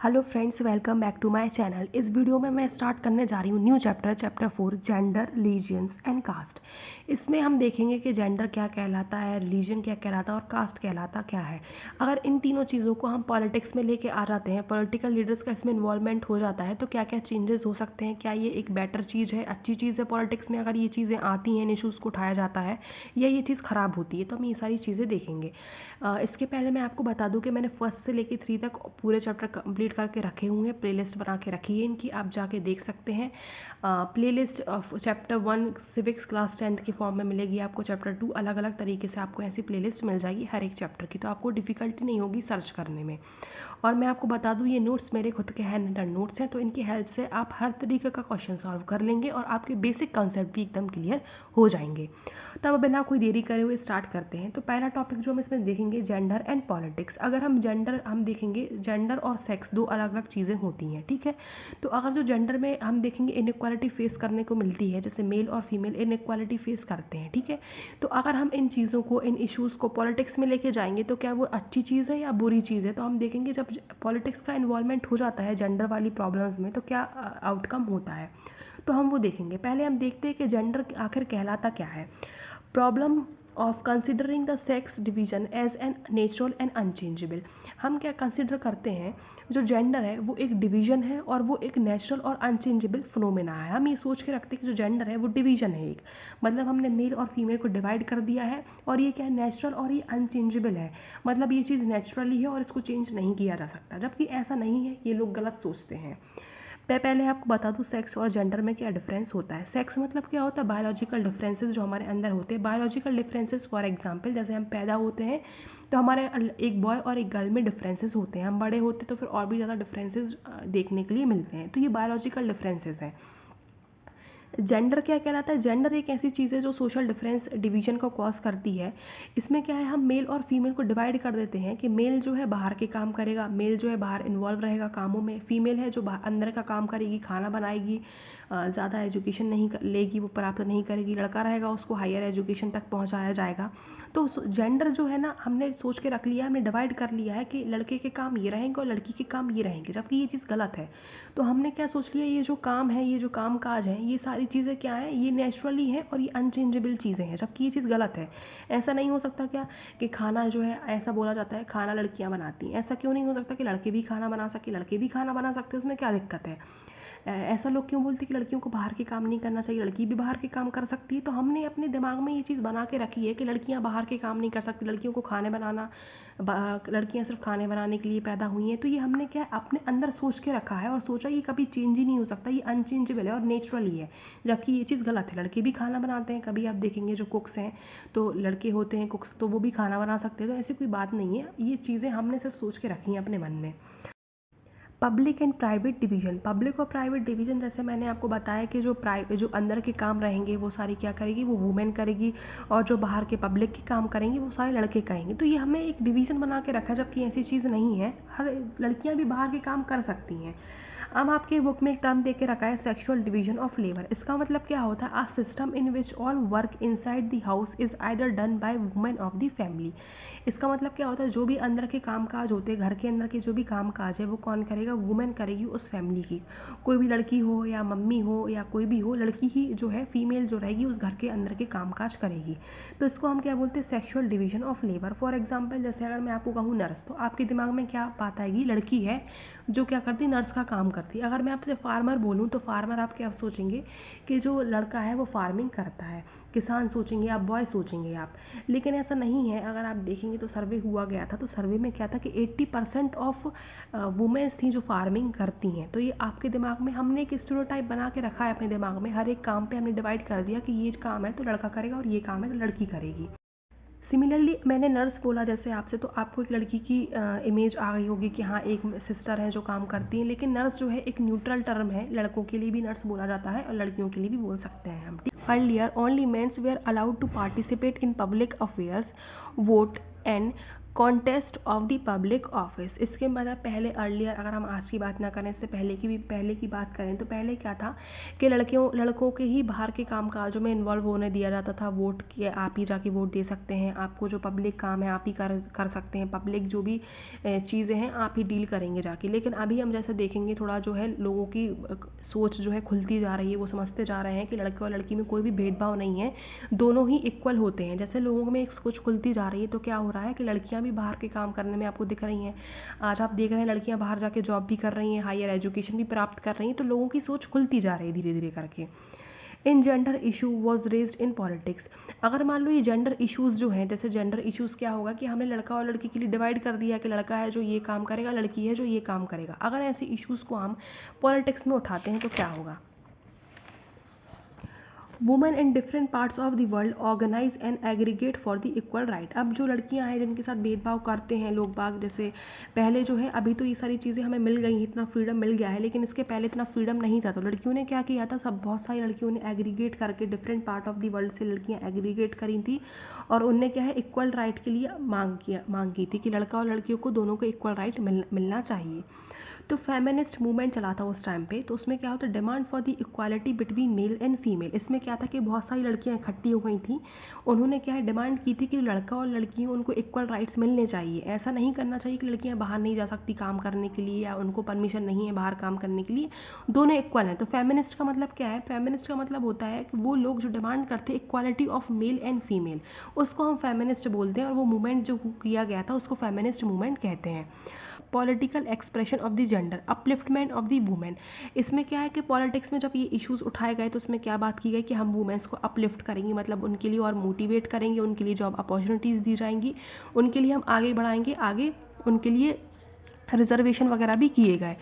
Hello friends, welcome back to my channel. इस video में मैं स्टार्ट करने जा रही हूँ new chapter 4 gender, religions and caste. इसमें हम देखेंगे कि जेंडर क्या कहलाता है, रिलीजन क्या कहलाता है और कास्ट कहलाता क्या है। अगर इन तीनों चीज़ों को हम पॉलिटिक्स में लेके आ जाते हैं, पॉलिटिकल लीडर्स का इसमें इन्वॉल्वमेंट हो जाता है, तो क्या क्या चेंजेस हो सकते हैं, क्या ये एक बेटर चीज़ है, अच्छी चीज़ है पॉलिटिक्स में अगर ये चीज़ें आती हैं, इशूज़ को उठाया जाता है, या ये चीज़ ख़राब होती है। तो हम ये सारी चीज़ें देखेंगे। इसके पहले मैं आपको बता दूं कि मैंने फर्स्ट से लेके 3 तक पूरे चैप्टर कंप्लीट करके रखे हुए हैं, प्लेलिस्ट बना के रखी है इनकी, आप जाके देख सकते हैं। Playlist of chapter 1 civics class 10th के फॉर्म में मिलेगी आपको। चैप्टर 2 अलग अलग तरीके से आपको ऐसी प्लेलिस्ट मिल जाएगी हर एक चैप्टर की, तो आपको डिफ़िकल्टी नहीं होगी सर्च करने में। और मैं आपको बता दूं, ये नोट्स मेरे खुद के हैंड रिटन नोट्स हैं, तो इनकी हेल्प से आप हर तरीके का क्वेश्चन सॉल्व कर लेंगे और आपके बेसिक कंसेप्ट भी एकदम क्लियर हो जाएंगे। तब बिना कोई देरी करे हुए स्टार्ट करते हैं। तो पहला टॉपिक जो हम इसमें देखेंगे, जेंडर एंड पॉलिटिक्स। अगर हम जेंडर देखेंगे, जेंडर और सेक्स दो अलग अलग चीज़ें होती हैं, ठीक है। तो अगर जो जेंडर में हम देखेंगे इनइक्वालिटी फेस करने को मिलती है, जैसे मेल और फीमेल इनइक्वालिटी फेस करते हैं, ठीक है। तो अगर हम इन चीज़ों को, इन इश्यूज़ को पॉलिटिक्स में लेके जाएंगे तो क्या वो अच्छी चीज़ है या बुरी चीज़ है। तो हम देखेंगे जब पॉलिटिक्स का इन्वॉल्वमेंट हो जाता है जेंडर वाली प्रॉब्लम्स में, तो क्या आउटकम होता है, तो हम वो देखेंगे। पहले हम देखते हैं कि जेंडर आखिर कहलाता क्या है। Problem of considering the sex division as an natural and unchangeable. हम क्या कंसिडर करते हैं, जो जेंडर है वो एक डिवीजन है और वो एक नेचुरल और अनचेंजेबल फिनोमेना है। हम ये सोच के रखते हैं कि जो जेंडर है वो डिवीजन है एक, मतलब हमने मेल और फीमेल को डिवाइड कर दिया है, और ये क्या है, नेचुरल और ये अनचेंजेबल है, मतलब ये चीज़ नेचुरली है और इसको चेंज नहीं किया जा सकता, जबकि ऐसा नहीं है, ये लोग गलत सोचते हैं। मैं पहले आपको बता दूं सेक्स और जेंडर में क्या डिफरेंस होता है। सेक्स मतलब क्या होता है, बायोलॉजिकल डिफरेंसेस जो हमारे अंदर होते हैं। बायोलॉजिकल डिफरेंसेस फॉर एग्जांपल, जैसे हम पैदा होते हैं तो हमारे एक बॉय और एक गर्ल में डिफरेंसेस होते हैं, हम बड़े होते हैं तो फिर और भी ज़्यादा डिफरेंसेस देखने के लिए मिलते हैं, तो ये बायोलॉजिकल डिफरेंसेस हैं। जेंडर क्या कहलाता है, जेंडर एक ऐसी चीज़ है जो सोशल डिफरेंस डिवीजन को कॉज करती है। इसमें क्या है, हम मेल और फीमेल को डिवाइड कर देते हैं कि मेल जो है बाहर के काम करेगा, मेल जो है बाहर इन्वॉल्व रहेगा कामों में, फीमेल है जो अंदर का काम करेगी, खाना बनाएगी, ज़्यादा एजुकेशन नहीं लेगी, वो प्राप्त नहीं करेगी, लड़का रहेगा उसको हायर एजुकेशन तक पहुँचाया जाएगा। तो जेंडर जो है ना, हमने सोच के रख लिया, हमने डिवाइड कर लिया है कि लड़के के काम ये रहेंगे और लड़की के काम ये रहेंगे, जबकि ये चीज़ गलत है। तो हमने क्या सोच लिया, ये जो काम है, ये जो काम काज है, ये सारी चीज़ें क्या है, ये नेचुरली है और ये अनचेंजेबल चीज़ें हैं, जबकि ये चीज़ गलत है। ऐसा नहीं हो सकता क्या कि खाना जो है, ऐसा बोला जाता है खाना लड़कियां बनाती हैं, ऐसा क्यों नहीं हो सकता कि लड़के भी खाना बना सके, लड़के भी खाना बना सकते हैं, उसमें क्या दिक्कत है। ऐसा लोग क्यों बोलते हैं कि लड़कियों को बाहर के काम नहीं करना चाहिए, लड़की भी बाहर के काम कर सकती है। तो हमने अपने दिमाग में ये चीज़ बना के रखी है कि लड़कियां बाहर के काम नहीं कर सकती, लड़कियों को खाने बनाना, लड़कियां सिर्फ खाने बनाने के लिए पैदा हुई हैं। तो ये हमने क्या अपने अंदर सोच के रखा है और सोचा ये कभी चेंज ही नहीं हो सकता, ये अनचेंजेबल है और नेचुरली है, जबकि ये चीज़ गलत है। लड़के भी खाना बनाते हैं, कभी आप देखेंगे जो कुक्स हैं तो लड़के होते हैं कुक्स, तो वो भी खाना बना सकते हैं। तो ऐसी कोई बात नहीं है, ये चीज़ें हमने सिर्फ सोच के रखी हैं अपने मन में। Public and private division, public और प्राइवेट डिवीजन, जैसे मैंने आपको बताया कि जो अंदर के काम रहेंगे वो सारी क्या करेगी, वो वुमेन करेगी, और जो बाहर के पब्लिक के काम करेंगे वो सारे लड़के करेंगे। तो ये हमें एक डिवीजन बना के रखा है, जबकि ऐसी चीज़ नहीं है, हर लड़कियां भी बाहर के काम कर सकती हैं। अब आपके बुक में एक टर्म दे के रखा है, सेक्सुअल डिवीजन ऑफ लेबर। इसका मतलब क्या होता है, a system in which all work inside the house is either done by women of the family. इसका मतलब क्या होता है, जो भी अंदर के काम काज होते हैं, घर के अंदर के जो भी काम काज है वो कौन करेगा, वुमेन करेगी उस फैमिली की। कोई भी लड़की हो या मम्मी हो या कोई भी हो, लड़की ही जो है, फीमेल जो रहेगी उस घर के अंदर के काम काज करेगी। तो इसको हम क्या बोलते हैं, sexual division of labour. For example, जैसे अगर मैं आपको कहूँ नर्स, तो आपके दिमाग में क्या बात आएगी, लड़की है जो क्या करती है, नर्स का काम करती है। अगर मैं आपसे फार्मर बोलूँ तो फार्मर आप क्या सोचेंगे कि जो लड़का है वो फार्मिंग करता है, किसान सोचेंगे आप, बॉय सोचेंगे आप। लेकिन ऐसा नहीं है। अगर आप देखेंगे तो सर्वे हुआ गया था, तो सर्वे में क्या था कि 80% ऑफ वुमेन्स थी जो फार्मिंग करती हैं। तो ये आपके दिमाग में हमने एक स्टेरियोटाइप बना के रखा है अपने दिमाग में, हर एक काम पे हमने डिवाइड कर दिया कि ये काम है तो लड़का करेगा और ये काम है तो लड़की करेगी। सिमिलरली मैंने नर्स बोला जैसे आपसे, तो आपको एक लड़की की इमेज आ गई होगी कि हाँ एक सिस्टर है जो काम करती हैं, लेकिन नर्स जो है एक न्यूट्रल टर्म है, लड़कों के लिए भी नर्स बोला जाता है और लड़कियों के लिए भी बोल सकते हैं हम। Earlier only mens were allowed to participate in public affairs, vote and contest of the public office. इसके मतलब पहले अर्लियर, अगर हम आज की बात ना करें, इससे पहले की बात करें तो पहले क्या था कि लड़कों के ही बाहर के कामकाजों में इन्वॉल्व होने दिया जाता था। वोट के आप ही जाके वोट दे सकते हैं, आपको जो पब्लिक काम है आप ही कर सकते हैं, पब्लिक जो भी चीज़ें हैं आप ही डील करेंगे जाके। लेकिन अभी हम जैसे देखेंगे थोड़ा जो है लोगों की सोच जो है खुलती जा रही है, वो समझते जा रहे हैं कि लड़के और लड़की में कोई भी भेदभाव नहीं है, दोनों ही इक्वल होते हैं। जैसे लोगों में एक सोच खुलती जा रही है तो क्या हो रहा है कि लड़कियां भी बाहर के काम करने में आपको दिख रही हैं। आज आप देख रहे हैं लड़कियां बाहर जाके जॉब भी कर रही हैं, हायर एजुकेशन भी प्राप्त कर रही हैं, तो लोगों की सोच खुलती जा रही है धीरे धीरे करके। In gender issue was raised in politics. अगर मान लो ये जेंडर इशूज़ जो हैं, जैसे जेंडर इशूज़ क्या होगा कि हमने लड़का और लड़की के लिए डिवाइड कर दिया कि लड़का है जो ये काम करेगा, लड़की है जो ये काम करेगा। अगर ऐसे इशूज़ को हम पॉलिटिक्स में उठाते हैं तो क्या होगा? Women in different parts of the world organize and aggregate for the equal right. अब जो लड़कियां हैं जिनके साथ भेदभाव करते हैं लोग बाग, जैसे पहले जो है, अभी तो ये सारी चीज़ें हमें मिल गई, इतना फ्रीडम मिल गया है, लेकिन इसके पहले इतना फ्रीडम नहीं था। तो लड़कियों ने क्या किया था, सब बहुत सारी लड़कियों ने एग्रीगेट करके different part of the world से लड़कियाँ एग्रीगेट करी थी और उनने क्या है इक्वल राइट के लिए मांग की थी कि लड़का और लड़कियों को दोनों को इक्वल राइट मिलना चाहिए। तो फेमिनिस्ट मूवमेंट चला था उस टाइम पे, तो उसमें क्या होता है, demand for the equality between male and female. इसमें क्या था कि बहुत सारी लड़कियां इकट्ठी हो गई थी, उन्होंने क्या है डिमांड की थी कि लड़का और लड़की उनको इक्वल राइट्स मिलने चाहिए। ऐसा नहीं करना चाहिए कि लड़कियां बाहर नहीं जा सकती काम करने के लिए या उनको परमिशन नहीं है बाहर काम करने के लिए, दोनों इक्वल हैं। तो फेमिनिस्ट का मतलब क्या है? फेमिनिस्ट का मतलब होता है कि वो लोग जो डिमांड करते हैं equality of male and female, उसको हम फेमिनिस्ट बोलते हैं, और वो मूवमेंट जो किया गया था उसको फेमिनिस्ट मूवमेंट कहते हैं। Political expression of the gender, upliftment of the women. इसमें क्या है कि पॉलिटिक्स में जब ये इश्यूज उठाए गए तो उसमें क्या बात की गई कि हम वुमेन्स को अपलिफ्ट करेंगे, मतलब उनके लिए और मोटिवेट करेंगे, उनके लिए जॉब अपॉर्चुनिटीज़ दी जाएंगी, उनके लिए हम आगे बढ़ाएंगे, आगे उनके लिए रिजर्वेशन वगैरह भी किए गए।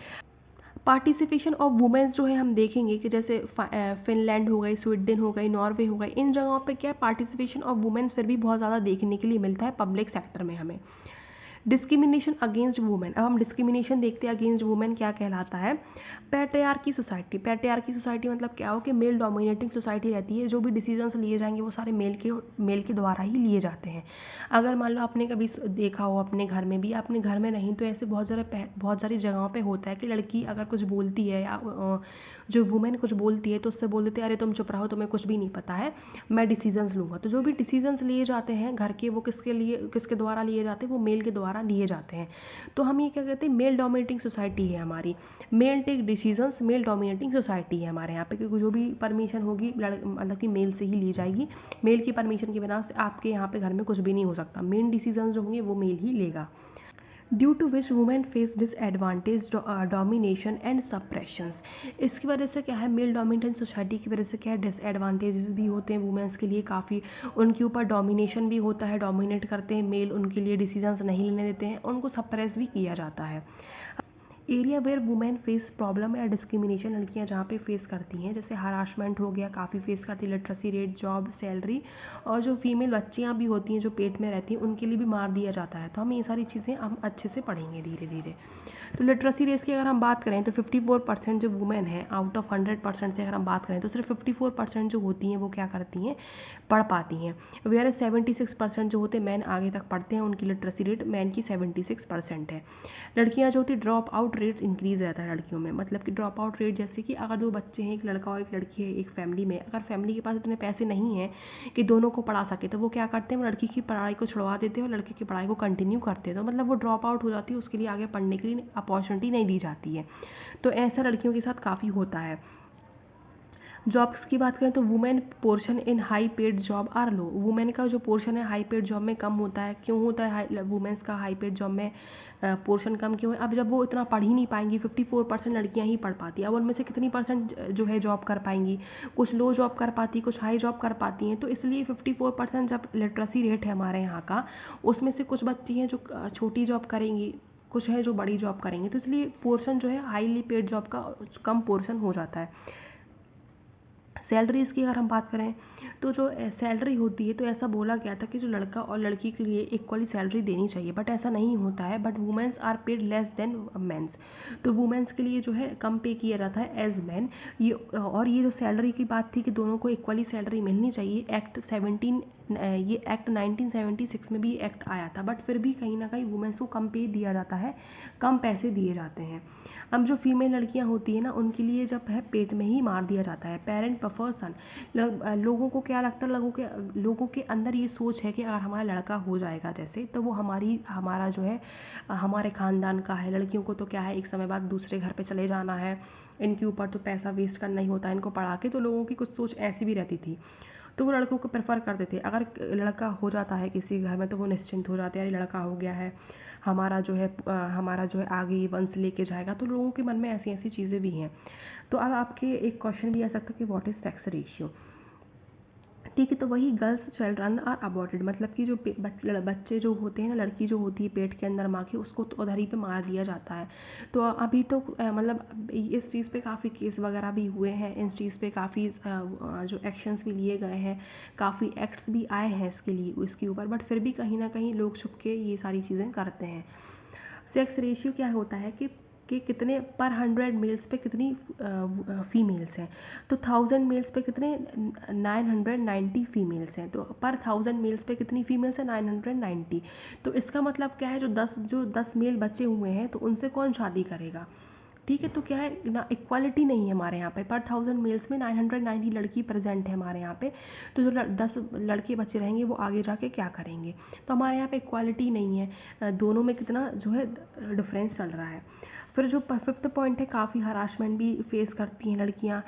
पार्टिसिपेशन ऑफ वुमेन्स जो है हम देखेंगे कि जैसे फिनलैंड हो गई, स्वीडन हो गई, नॉर्वे हो गई, इन जगहों पे क्या पार्टिसिपेशन ऑफ वुमेन्स फिर भी बहुत ज़्यादा देखने के लिए मिलता है पब्लिक सेक्टर में हमें। डिस्क्रिमिनेशन अगेंस्ट वुमेन, अब हम डिस्क्रिमिनेशन देखते हैं अगेंस्ट वुमेन क्या कहलाता है। पैट्रियार्की सोसाइटी, पैट्रियार्की सोसाइटी मतलब क्या हो कि मेल डोमिनेटिंग सोसाइटी रहती है, जो भी डिसीजंस लिए जाएंगे वो सारे मेल के द्वारा ही लिए जाते हैं। अगर मान लो आपने कभी देखा हो अपने घर में भी, अपने घर में नहीं तो ऐसे बहुत सारी जगहों पे होता है कि लड़की अगर कुछ बोलती है या जो वुमेन कुछ बोलती है तो उससे बोल देते हैं अरे तुम चुप रहो, तुम्हें कुछ भी नहीं पता है, मैं डिसीजंस लूँगा। तो जो भी डिसीजंस लिए जाते हैं घर के, वो किसके द्वारा लिए जाते हैं? वो मेल के द्वारा लिए जाते हैं। तो हम ये क्या कहते हैं, मेल डोमिनेटिंग सोसाइटी है हमारी, male take decisions, male dominating society है हमारे यहाँ पे, क्योंकि जो भी परमिशन होगी मतलब कि मेल से ही ली जाएगी, मेल की परमिशन के बिना से आपके यहाँ पे घर में कुछ भी नहीं हो सकता, मेन डिसीजंस जो होंगे वो मेल ही लेगा। Due to which women face disadvantage, domination and suppressions. इसकी वजह से क्या है, मेल डोमिनेटेंट सोसाइटी की वजह से क्या है, डिसएडवांटेजेस भी होते हैं वुमेन्स के लिए काफ़ी, उनके ऊपर डोमिनेशन भी होता है, डोमिनेट करते हैं मेल, उनके लिए डिसीजंस नहीं लेने देते हैं, उनको सप्रेस भी किया जाता है। Area where women face problem या डिस्क्रिमिनेशन, लड़कियां जहाँ पे फेस करती हैं, जैसे हरासमेंट हो गया, काफ़ी फेस करती है, लिटरेसी रेट, जॉब, सैलरी, और जो फीमेल बच्चियाँ भी होती हैं जो पेट में रहती हैं उनके लिए भी मार दिया जाता है। तो हम ये सारी चीज़ें हम अच्छे से पढ़ेंगे धीरे धीरे। तो लिटरेसी रेट की अगर हम बात करें तो 54% जो वुमेन है आउट ऑफ 100% से अगर हम बात करें तो सिर्फ 54% जो होती हैं वो क्या करती हैं, पढ़ पाती हैं। वेयर 76% जो होते हैं मैन आगे तक पढ़ते हैं, उनकी लिटरेसी रेट मैन की 76% है। लड़कियां जो होती ड्रॉप आउट रेट इंक्रीज़ रहता है लड़कियों में, मतलब कि ड्रॉप आउट रेट जैसे कि अगर दो बच्चे हैं, एक लड़का और एक लड़की है एक फैमिली में, अगर फैमिली के पास इतने पैसे नहीं हैं कि दोनों को पढ़ा सके तो वो क्या करते हैं, वो लड़की की पढ़ाई को छुड़वा देते हैं और लड़के की पढ़ाई को कंटिन्यू करते हैं, तो मतलब वो ड्रॉप आउट हो जाती है, उसके लिए आगे पढ़ने के लिए अपॉर्चुनिटी नहीं दी जाती है। तो ऐसा लड़कियों के साथ काफ़ी होता है। जॉब्स की बात करें तो women portion in high paid job are low, women का जो पोर्शन है हाई पेड जॉब में कम होता है। क्यों होता है वुमेन्स का हाई पेड जॉब में पोर्शन कम क्यों है? अब जब वो इतना पढ़ ही नहीं पाएंगी, 54% लड़कियां ही पढ़ पाती हैं, अब उनमें से कितनी परसेंट जो है जॉब कर पाएंगी, कुछ लो जॉब कर पाती, कुछ हाई जॉब कर पाती हैं। तो इसलिए 54% जब लिटरेसी रेट है हमारे यहाँ का, उसमें से कुछ बच्ची हैं जो छोटी जॉब करेंगी, कुछ है जो बड़ी जॉब करेंगे, तो इसलिए पोर्शन जो है हाईली पेड जॉब का कम पोर्शन हो जाता है। सैलरीज़ की अगर हम बात करें तो जो सैलरी होती है, तो ऐसा बोला गया था कि जो लड़का और लड़की के लिए इक्वली सैलरी देनी चाहिए, बट ऐसा नहीं होता है। But womens are paid less than mens, तो वुमेन्स के लिए जो है कम पे किया जाता है एज मैन। ये और ये जो सैलरी की बात थी कि दोनों को इक्वली सैलरी मिलनी चाहिए, एक्ट 17 ये एक्ट 1976 में भी एक्ट आया था, बट फिर भी कहीं ना कहीं वुमेन्स को कम पे दिया जाता है, कम पैसे दिए जाते हैं। अब जो फीमेल लड़कियां होती है ना, उनके लिए जब है पेट में ही मार दिया जाता है। पेरेंट प्रेफर सन। लोगों को क्या लगता है, लोगों के अंदर ये सोच है कि अगर हमारा लड़का हो जाएगा जैसे, तो वो हमारा जो है हमारे ख़ानदान का है। लड़कियों को तो क्या है, एक समय बाद दूसरे घर पे चले जाना है, इनके ऊपर तो पैसा वेस्ट करना ही होता है इनको पढ़ा के। तो लोगों की कुछ सोच ऐसी भी रहती थी, तो वो लड़कों को प्रेफर करते थे। अगर लड़का हो जाता है किसी घर में तो वो निश्चिंत हो जाते हैं, अरे लड़का हो गया है, हमारा जो है आगे ये वंश लेके जाएगा। तो लोगों के मन में ऐसी ऐसी चीज़ें भी हैं। तो अब आपके एक क्वेश्चन भी आ सकता है कि व्हाट इज़ सेक्स रेशियो। ठीक है, तो वही गर्ल्स चिल्ड्रन आर अबॉर्टेड, मतलब कि जो बच्चे जो होते हैं ना, लड़की जो होती है पेट के अंदर माँ के, उसको तो उधर ही पे मार दिया जाता है। तो अभी तो मतलब इस चीज़ पे काफ़ी केस वगैरह भी हुए हैं, इस चीज़ पे काफ़ी जो एक्शंस भी लिए गए हैं, काफ़ी एक्ट्स भी आए हैं इसके ऊपर, बट फिर भी कहीं ना कहीं लोग छुप के ये सारी चीज़ें करते हैं। सेक्स रेशियो क्या होता है कि कितने पर 100 मेल्स पे कितनी फीमेल्स हैं। तो 1000 मेल्स पे कितने 990 फीमेल्स हैं। तो पर 1000 मेल्स पे कितनी फीमेल्स हैं 990। तो इसका मतलब क्या है, जो 10 मेल बचे हुए हैं तो उनसे कौन शादी करेगा। ठीक है, तो क्या है ना, इक्वालिटी नहीं है हमारे यहाँ पे। पर 1000 मेल्स में 990 लड़की प्रेजेंट है हमारे यहाँ पे। तो जो 10 लड़के बचे रहेंगे वो आगे जाके क्या करेंगे। तो हमारे यहाँ पे इक्वालिटी नहीं है, दोनों में कितना जो है डिफरेंस चल रहा है। फिर जो 5th पॉइंट है, काफ़ी हरासमेंट भी फेस करती हैं लड़कियाँ।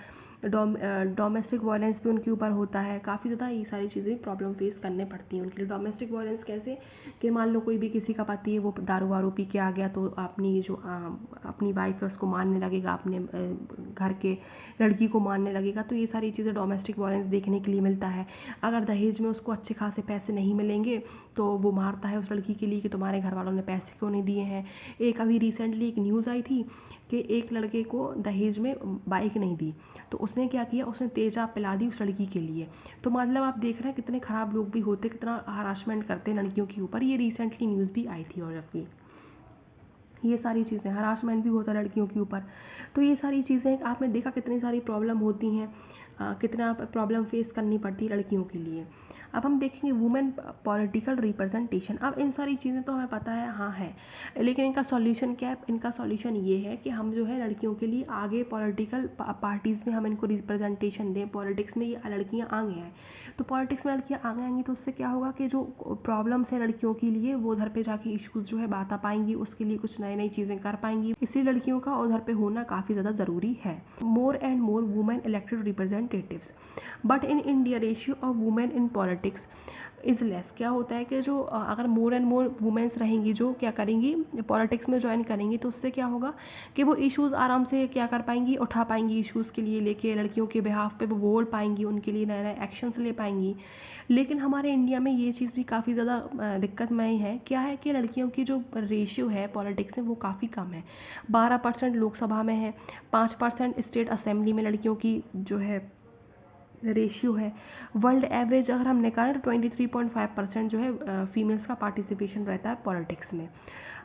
डोमेस्टिक वायलेंस भी उनके ऊपर होता है, काफ़ी ज़्यादा ये सारी चीज़ें प्रॉब्लम फेस करने पड़ती हैं उनके लिए। डोमेस्टिक वायलेंस कैसे, कि मान लो कोई भी किसी का पति है, वो दारू वारू पी के आ गया, तो अपनी वाइफ है उसको मारने लगेगा, अपने घर के लड़की को मारने लगेगा। तो ये सारी चीज़ें डोमेस्टिक वायलेंस देखने के लिए मिलता है। अगर दहेज में उसको अच्छे खासे पैसे नहीं मिलेंगे तो वो मारता है उस लड़की के लिए कि तुम्हारे घर वालों ने पैसे क्यों नहीं दिए हैं। एक अभी रिसेंटली एक न्यूज़ आई थी कि एक लड़के को दहेज में बाइक नहीं दी, तो उसने क्या किया, उसने तेज़ाब पिला दी उस लड़की के लिए। तो मतलब आप देख रहे हैं कितने ख़राब लोग भी होते, कितना हरासमेंट करते हैं लड़कियों के ऊपर। ये रिसेंटली न्यूज़ भी आई थी। और जबकि ये सारी चीज़ें, हरासमेंट भी होता है लड़कियों के ऊपर। तो ये सारी चीज़ें आपने देखा कितनी सारी प्रॉब्लम होती हैं, कितना प्रॉब्लम फेस करनी पड़ती है लड़कियों के लिए। अब हम देखेंगे वुमेन पॉलिटिकल रिप्रेजेंटेशन। अब इन सारी चीज़ें तो हमें पता है, हाँ है, लेकिन इनका सॉल्यूशन क्या है। इनका सॉल्यूशन ये है कि हम जो है लड़कियों के लिए आगे पॉलिटिकल पार्टीज़ में हम इनको रिप्रेजेंटेशन दें। पॉलिटिक्स में ये लड़कियाँ आगे आएँ, तो पॉलिटिक्स में लड़कियाँ आगे आएंगी तो उससे क्या होगा कि जो प्रॉब्लम्स है लड़कियों के लिए, वो उधर पे जाके इश्यूज़ जो है बता पाएंगी, उसके लिए कुछ नई नई चीज़ें कर पाएंगी। इसलिए लड़कियों का उधर पे होना काफ़ी ज़्यादा ज़रूरी है। More and more women elected representatives, but in India ratio of women in politics is less. क्या होता है कि जो अगर मोर एंड मोर वुमेन्स रहेंगी जो क्या करेंगी, पॉलिटिक्स में ज्वाइन करेंगी, तो उससे क्या होगा कि वो इश्यूज़ आराम से क्या कर पाएंगी, उठा पाएंगी इश्यूज़ के लिए लेके, लड़कियों के बिहाफ पे वो बोल पाएंगी, उनके लिए नए नए एक्शंस ले पाएंगी। लेकिन हमारे इंडिया में ये चीज़ भी काफ़ी ज़्यादा दिक्कतमय है। क्या है कि लड़कियों की जो रेशियो है पॉलिटिक्स में वो काफ़ी कम है। 12% लोकसभा में है, 5% स्टेट असेंबली में लड़कियों की जो है रेशियो है। वर्ल्ड एवरेज अगर हम निकालें तो 23.5% जो है फीमेल्स का पार्टिसिपेशन रहता है पॉलिटिक्स में।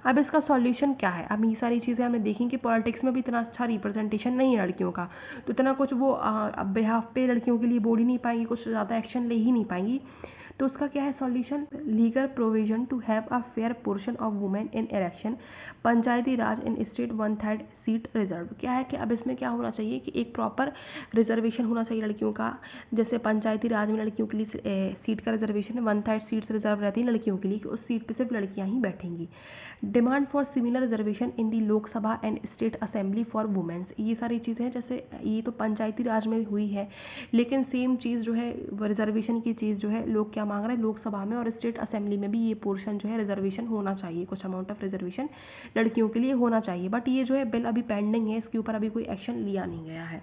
अब इसका सॉल्यूशन क्या है। अब ये सारी चीज़ें हमने देखी कि पॉलिटिक्स में भी इतना अच्छा रिप्रेजेंटेशन नहीं है लड़कियों का, तो इतना कुछ वो बिहाफ पे लड़कियों के लिए बोल ही नहीं पाएंगी, कुछ ज़्यादा एक्शन ले ही नहीं पाएंगी। तो उसका क्या है solution, legal provision to have a fair portion of women in election, Panchayati Raj in state 1/3 seat reserve. क्या है कि अब इसमें क्या होना चाहिए कि एक प्रॉपर रिजर्वेशन होना चाहिए लड़कियों का। जैसे पंचायती राज में लड़कियों के लिए सीट का रिजर्वेशन है, 1/3 सीट्स रिजर्व रहती है लड़कियों के लिए कि उस सीट पर सिर्फ लड़कियाँ ही बैठेंगी। Demand for similar reservation in the Lok Sabha and state assembly for womens. ये सारी चीज़ें हैं, जैसे ये तो पंचायती राज में हुई है, लेकिन सेम चीज़ जो है रिजर्वेशन की चीज़ जो है लोग क्या मांग रहे हैं, लोकसभा में और स्टेट असेंबली में भी ये पोर्शन जो है रिजर्वेशन होना चाहिए, कुछ अमाउंट ऑफ रिजर्वेशन लड़कियों के लिए होना चाहिए। बट ये जो है बिल अभी पेंडिंग है, इसके ऊपर अभी कोई एक्शन लिया नहीं गया है।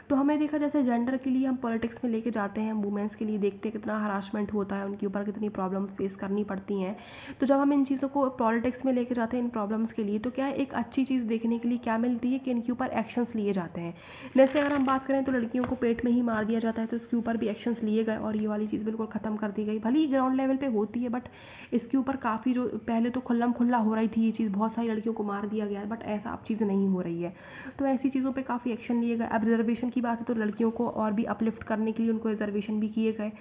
तो हमने देखा जैसे जेंडर के लिए हम पॉलिटिक्स में लेके जाते हैं, वुमेंस के लिए देखते हैं कितना हरासमेंट होता है, उनके ऊपर कितनी प्रॉब्लम फेस करनी पड़ती हैं। तो जब हम इन चीज़ों को पॉलिटिक्स में लेके जाते हैं इन प्रॉब्लम्स के लिए, तो क्या है एक अच्छी चीज़ देखने के लिए क्या मिलती है कि इनके ऊपर एक्शंस लिए जाते हैं। जैसे अगर हम बात करें तो लड़कियों को पेट में ही मार दिया जाता है, तो इसके ऊपर भी एक्शंस लिए गए और ये वाली चीज़ बिल्कुल ख़त्म कर दी गई। भले ही ग्राउंड लेवल पर होती है, बट इसके ऊपर काफ़ी जो पहले तो खुल्लम खुल्ला हो रही थी ये चीज़, बहुत सारी लड़कियों को मार दिया गया है, बट ऐसा अब चीज़ नहीं हो रही है। तो ऐसी चीज़ों पर काफ़ी एक्शन लिए गए। अब रिजर्वेशन की बात है तो लड़कियों को और भी अपलिफ्ट करने के लिए उनको रिजर्वेशन भी किए गए।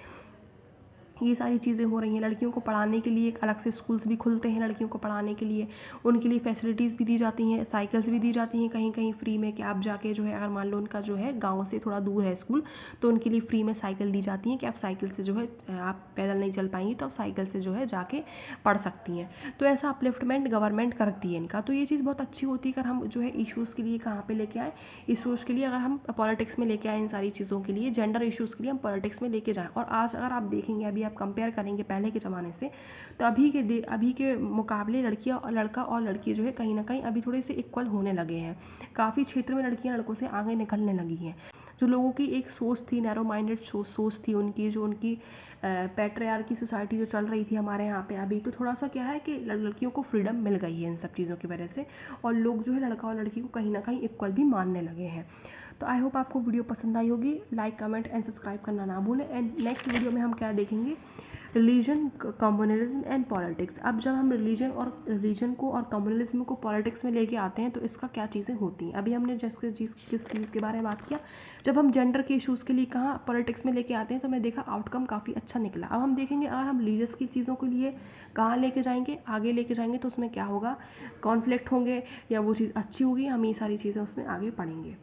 ये सारी चीज़ें हो रही हैं। लड़कियों को पढ़ाने के लिए एक अलग से स्कूल्स भी खुलते हैं, लड़कियों को पढ़ाने के लिए उनके लिए फैसिलिटीज़ भी दी जाती हैं, साइकिल्स भी दी जाती हैं कहीं कहीं फ्री में, कि आप जाके जो है अगर मान लो उनका जो है गांव से थोड़ा दूर है स्कूल, तो उनके लिए फ्री में साइकिल दी जाती है कि आप साइकिल से जो है, आप पैदल नहीं चल पाएंगी तो आप साइकिल से जो है जाके पढ़ सकती हैं। तो ऐसा अपलिफ्टमेंट गवर्नमेंट करती है इनका, तो ये चीज़ बहुत अच्छी होती है। अगर हम जो है इशूज़ के लिए कहाँ पे लेके आए, इशूज़ के लिए अगर हम पॉलिटिक्स में लेके आए, इन सारी चीज़ों के लिए, जेंडर इशूज़ के लिए हम पॉलिटिक्स में लेके जाएँ। और आज अगर आप देखेंगे, अभी आप कंपेयर करेंगे पहले के ज़माने से, तो अभी के मुकाबले लड़का और लड़की जो है कहीं ना कहीं अभी थोड़े से इक्वल होने लगे हैं। काफ़ी क्षेत्र में लड़कियां लड़कों से आगे निकलने लगी हैं। जो लोगों की एक सोच थी, नैरो माइंडेड सोच थी उनकी, जो उनकी पैट्रियार्की सोसाइटी जो चल रही थी हमारे यहाँ पे, अभी तो थोड़ा सा क्या है कि लड़कियों को फ्रीडम मिल गई है इन सब चीज़ों की वजह से, और लोग जो है लड़का और लड़की को कहीं ना कहीं इक्वल भी मानने लगे हैं। तो आई होप आपको वीडियो पसंद आई होगी। लाइक, कमेंट एंड सब्सक्राइब करना ना भूलें। एंड नेक्स्ट वीडियो में हम क्या देखेंगे, रिलीजन, कम्युनलिज्म एंड पॉलिटिक्स। अब जब हम रिलीजन को और कम्युनलिज्म को पॉलिटिक्स में लेके आते हैं तो इसका क्या चीज़ें होती हैं। अभी हमने जिस चीज़ के बारे में बात किया, जब हम जेंडर के इशूज़ के लिए कहाँ पॉलिटिक्स में लेके आते हैं तो मैं देखा आउटकम काफ़ी अच्छा निकला। अब हम देखेंगे अगर हम रिलीजियस की चीज़ों के लिए कहाँ लेके जाएंगे, आगे लेके जाएंगे, तो उसमें क्या होगा, कॉन्फ्लिक्ट होंगे या वो चीज़ अच्छी होगी, हम ये सारी चीज़ें उसमें आगे पढ़ेंगे।